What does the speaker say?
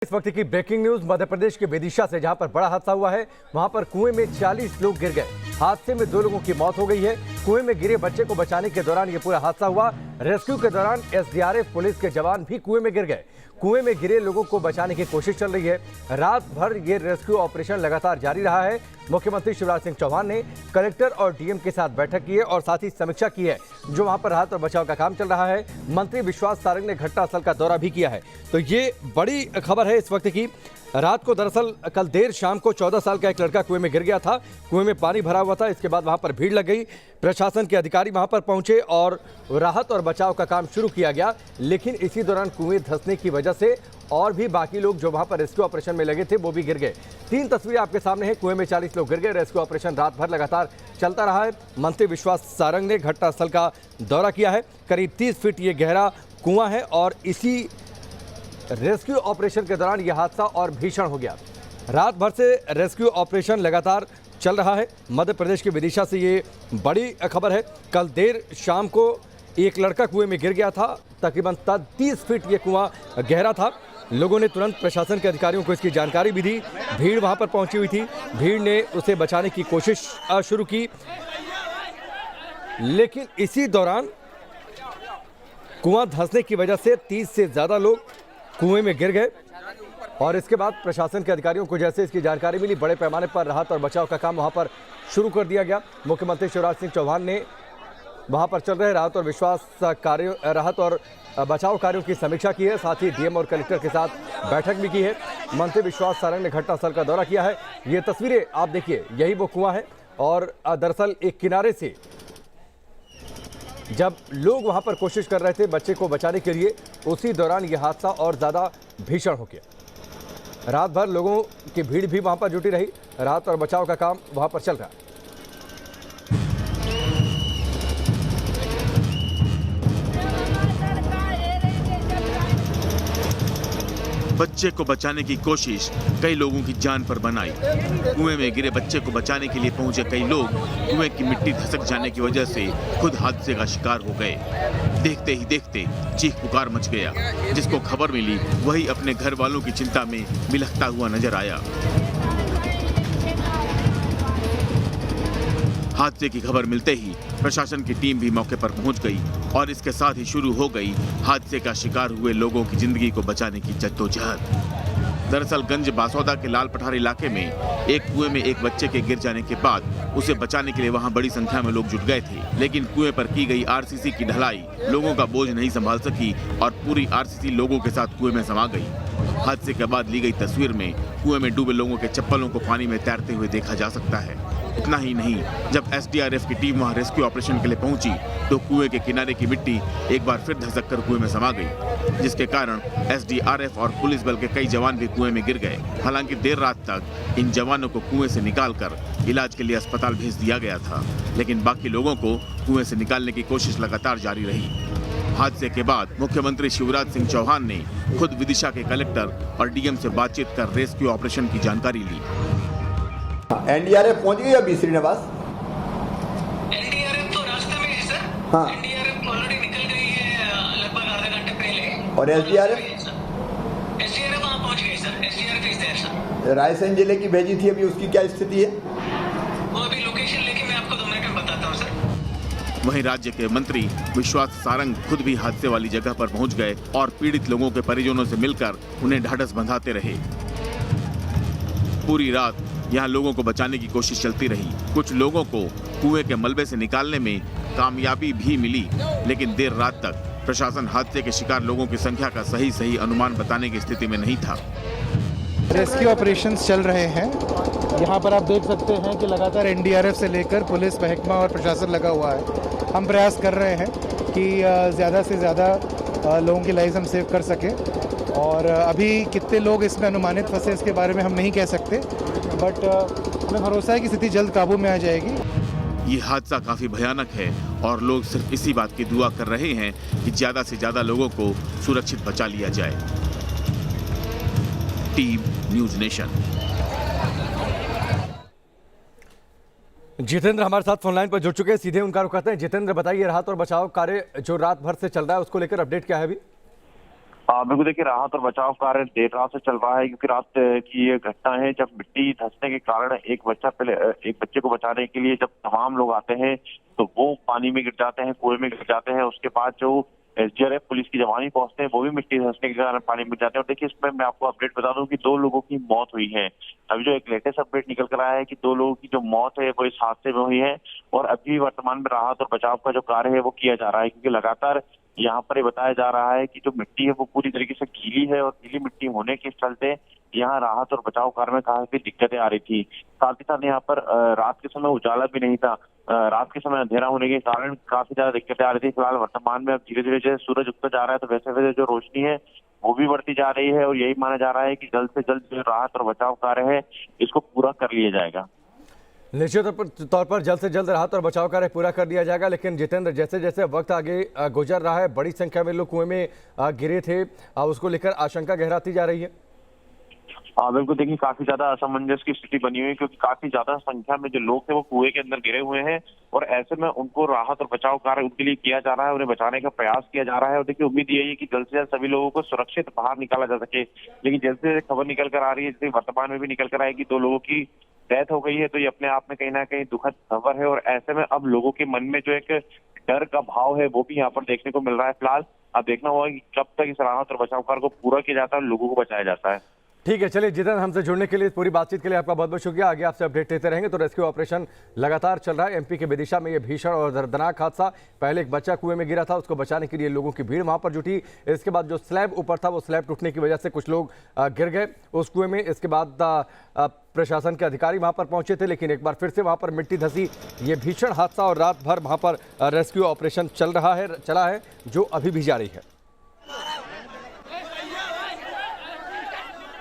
इस वक्त की ब्रेकिंग न्यूज मध्य प्रदेश के विदिशा से, जहां पर बड़ा हादसा हुआ है। वहां पर कुएं में 40 लोग गिर गए। हादसे में 2 लोगों की मौत हो गई है। कुएं में गिरे बच्चे को बचाने के दौरान यह पूरा हादसा हुआ। रेस्क्यू के दौरान एसडीआरएफ पुलिस के जवान भी कुएं में गिर गए। कुएं में गिरे लोगों को बचाने की कोशिश चल रही है। रात भर ये रेस्क्यू ऑपरेशन लगातार जारी रहा है। मुख्यमंत्री शिवराज सिंह चौहान ने कलेक्टर और डीएम के साथ बैठक की है और साथ ही समीक्षा की है जो वहां पर राहत और बचाव का काम चल रहा है। मंत्री विश्वास सारंग ने घटनास्थल का दौरा भी किया है। तो ये बड़ी खबर है इस वक्त की। रात को दरअसल कल देर शाम को 14 साल का एक लड़का कुएं में गिर गया था। कुएं में पानी भरा हुआ था। इसके बाद वहां पर भीड़ लग गई। प्रशासन के अधिकारी वहां पर पहुंचे और राहत और बचाव का काम शुरू किया गया। लेकिन इसी दौरान कुएं धंसने की वजह से और भी बाकी लोग जो वहां पर रेस्क्यू ऑपरेशन में लगे थे वो भी गिर गए। 3 तस्वीरें आपके सामने हैं। कुएं में 40 लोग गिर गए। रेस्क्यू ऑपरेशन रात भर लगातार चलता रहा है। मंत्री विश्वास सारंग ने घटनास्थल का दौरा किया है। करीब 30 फीट ये गहरा कुआं है और इसी रेस्क्यू ऑपरेशन के दौरान यह हादसा और भीषण हो गया। रात भर से रेस्क्यू ऑपरेशन लगातार चल रहा है। मध्य प्रदेश के विदिशा से ये बड़ी खबर है। कल देर शाम को एक लड़का कुएं में गिर गया था। तकरीबन 30 फीट ये कुआं गहरा था। लोगों ने तुरंत प्रशासन के अधिकारियों को इसकी जानकारी भी दी। भीड़ वहां पर पहुंची हुई थी। भीड़ ने उसे बचाने की कोशिश शुरू की, लेकिन इसी दौरान कुआं धंसने की वजह से 30 से ज़्यादा लोग कुएं में गिर गए। और इसके बाद प्रशासन के अधिकारियों को जैसे इसकी जानकारी मिली, बड़े पैमाने पर राहत और बचाव का काम वहां पर शुरू कर दिया गया। मुख्यमंत्री शिवराज सिंह चौहान ने वहां पर चल रहे राहत और बचाव कार्यों की समीक्षा की है। साथ ही डीएम और कलेक्टर के साथ बैठक भी की है। मंत्री विश्वास सारंग ने घटनास्थल का दौरा किया है। ये तस्वीरें आप देखिए, यही वो कुआं है और दरअसल एक किनारे से जब लोग वहां पर कोशिश कर रहे थे बच्चे को बचाने के लिए, उसी दौरान यह हादसा और ज़्यादा भीषण हो गया। रात भर लोगों की भीड़ भी वहां पर जुटी रही। राहत और बचाव का काम वहां पर चल रहा है। बच्चे को बचाने की कोशिश कई लोगों की जान पर बनाई। कुएं में गिरे बच्चे को बचाने के लिए पहुंचे कई लोग कुएं की मिट्टी धसक जाने की वजह से खुद हादसे का शिकार हो गए। देखते ही देखते चीख पुकार मच गया। जिसको खबर मिली वही अपने घर वालों की चिंता में बिलखता हुआ नजर आया। हादसे की खबर मिलते ही प्रशासन की टीम भी मौके पर पहुंच गई और इसके साथ ही शुरू हो गई हादसे का शिकार हुए लोगों की जिंदगी को बचाने की जद्दोजहद। दरअसल गंज बासौदा के लाल पठार इलाके में एक कुएं में एक बच्चे के गिर जाने के बाद उसे बचाने के लिए वहां बड़ी संख्या में लोग जुट गए थे। लेकिन कुएं पर की गई आरसीसी की ढलाई लोगों का बोझ नहीं संभाल सकी और पूरी आरसीसी लोगों के साथ कुएं में समा गई। हादसे के बाद ली गई तस्वीर में कुएं में डूबे लोगों के चप्पलों को पानी में तैरते हुए देखा जा सकता है। इतना ही नहीं, जब एसडीआरएफ की टीम वहां रेस्क्यू ऑपरेशन के लिए पहुंची तो कुएं के किनारे की मिट्टी एक बार फिर धसक कर कुएं में समा गई, जिसके कारण एसडीआरएफ और पुलिस बल के कई जवान भी कुएं में गिर गए। हालांकि देर रात तक इन जवानों को कुएं से निकालकर इलाज के लिए अस्पताल भेज दिया गया था, लेकिन बाकी लोगों को कुएं से निकालने की कोशिश लगातार जारी रही। हादसे के बाद मुख्यमंत्री शिवराज सिंह चौहान ने खुद विदिशा के कलेक्टर और डीएम से बातचीत कर रेस्क्यू ऑपरेशन की जानकारी ली। एनडीआरएफ पहुंच गई अभी श्रीनिवास? एनडीआरएफ तो रास्ते में है सर। हाँ, एनडीआरएफ ऑलरेडी निकल गई है लगभग आधे घंटे पहले। और एसडीआरएफ वहाँ पहुंच गई sir. SDRF is there sir. Raisen जिले की भेजी थी, अभी उसकी क्या स्थिति है? वो अभी लोकेशन लेके मैं आपको 2 मिनट में बताता हूँ सर। वहीं राज्य के मंत्री विश्वास सारंग खुद भी हादसे वाली जगह पर पहुंच गए और पीड़ित लोगों के परिजनों से मिलकर उन्हें ढाढ़स बंधाते रहे। पूरी रात यहाँ लोगों को बचाने की कोशिश चलती रही। कुछ लोगों को कुएं के मलबे से निकालने में कामयाबी भी मिली, लेकिन देर रात तक प्रशासन हादसे के शिकार लोगों की संख्या का सही अनुमान बताने की स्थिति में नहीं था। रेस्क्यू ऑपरेशंस चल रहे हैं। यहाँ पर आप देख सकते हैं कि लगातार एनडीआरएफ से लेकर पुलिस, महकमा और प्रशासन लगा हुआ है। हम प्रयास कर रहे हैं कि ज़्यादा से ज़्यादा लोगों की लाइफ हम सेव कर सकें। और अभी कितने लोग इसमें अनुमानित फंसे इसके बारे में हम नहीं कह सकते, बट हमें भरोसा है कि स्थिति जल्द काबू में आ जाएगी। ये हादसा काफी भयानक है और लोग सिर्फ इसी बात की दुआ कर रहे हैं कि ज्यादा से ज्यादा लोगों को सुरक्षित बचा लिया जाए। Team news nation. जितेंद्र हमारे साथ फोन लाइन पर जुड़ चुके हैं, सीधे उनका रुख करते हैं। जितेंद्र, बताइए राहत और बचाव कार्य जो रात भर से चल रहा है उसको लेकर अपडेट क्या है अभी? बिल्कुल देखिए, राहत और बचाव कार्य देर रात से चल रहा है, क्योंकि रात की ये घटना है जब मिट्टी धंसने के कारण एक बच्चे को बचाने के लिए जब तमाम लोग आते हैं तो वो पानी में गिर जाते हैं, कुएं में गिर जाते हैं। उसके बाद जो एसडीआरएफ पुलिस की जवान ही पहुंचते हैं, वो भी मिट्टी धंसने के कारण पानी में गिर जाते हैं। और देखिए, इसमें मैं आपको अपडेट बता दूं कि 2 लोगों की मौत हुई है। अभी जो एक लेटेस्ट अपडेट निकल कर आया है कि 2 लोगों की जो मौत है वो इस हादसे में हुई है, और अभी वर्तमान में राहत और बचाव का जो कार्य है वो किया जा रहा है, क्योंकि लगातार यहाँ पर ये बताया जा रहा है कि जो मिट्टी है वो पूरी तरीके से गीली है, और गीली मिट्टी होने के चलते यहाँ राहत और बचाव कार्य में काफी दिक्कतें आ रही थी। साथ ही साथ यहाँ पर रात के समय उजाला भी नहीं था, रात के समय अंधेरा होने के कारण काफी ज्यादा दिक्कतें आ रही थी। फिलहाल वर्तमान में अब धीरे धीरे जैसे सूरज उगता जा रहा है, तो वैसे वैसे जो रोशनी है वो भी बढ़ती जा रही है, और यही माना जा रहा है कि जल्द से जल्द जो राहत और बचाव कार्य है इसको पूरा कर लिया जाएगा। निश्चित तौर पर जल्द से जल्द राहत और बचाव कार्य पूरा कर दिया जाएगा। लेकिन जितेंद्र, जैसे जैसे वक्त आगे गुजर रहा है, बड़ी संख्या में लोग कुएं में गिरे थे, उसको लेकर आशंका गहराती जा रही है। बिल्कुल देखिए, काफी ज्यादा असमंजस की स्थिति बनी हुई है, क्योंकि काफी ज्यादा संख्या में जो लोग थे वो कुएं के अंदर गिरे हुए हैं, और ऐसे में उनको राहत और बचाव कार्य उनके लिए किया जा रहा है, उन्हें बचाने का प्रयास किया जा रहा है। और देखिए, उम्मीद यही है कि जल्द से जल्द सभी लोगों को सुरक्षित बाहर निकाला जा सके। लेकिन जैसे खबर निकल कर आ रही है, जैसे वर्तमान में भी निकल कर आएगी, 2 लोगों की डेथ हो गई है, तो ये अपने आप में कहीं ना कहीं दुखद खबर है। और ऐसे में अब लोगों के मन में जो एक डर का भाव है वो भी यहाँ पर देखने को मिल रहा है। फिलहाल अब देखना होगा कि कब तक इस राहत और बचाव कार्य को पूरा किया जाता है और लोगों को बचाया जाता है। ठीक है, चलिए जितेंद्र, हमसे जुड़ने के लिए, पूरी बातचीत के लिए आपका बहुत बहुत शुक्रिया। आगे आपसे अपडेट लेते रहेंगे। तो रेस्क्यू ऑपरेशन लगातार चल रहा है। एमपी के विदिशा में ये भीषण और दर्दनाक हादसा, पहले एक बच्चा कुएं में गिरा था, उसको बचाने के लिए लोगों की भीड़ वहां पर जुटी। इसके बाद जो स्लैब ऊपर था वो स्लैब टूटने की वजह से कुछ लोग गिर गए उस कुएं में। इसके बाद प्रशासन के अधिकारी वहां पर पहुंचे थे, लेकिन एक बार फिर से वहां पर मिट्टी धंसी। ये भीषण हादसा, और रात भर वहां पर रेस्क्यू ऑपरेशन चला है, जो अभी भी जारी है।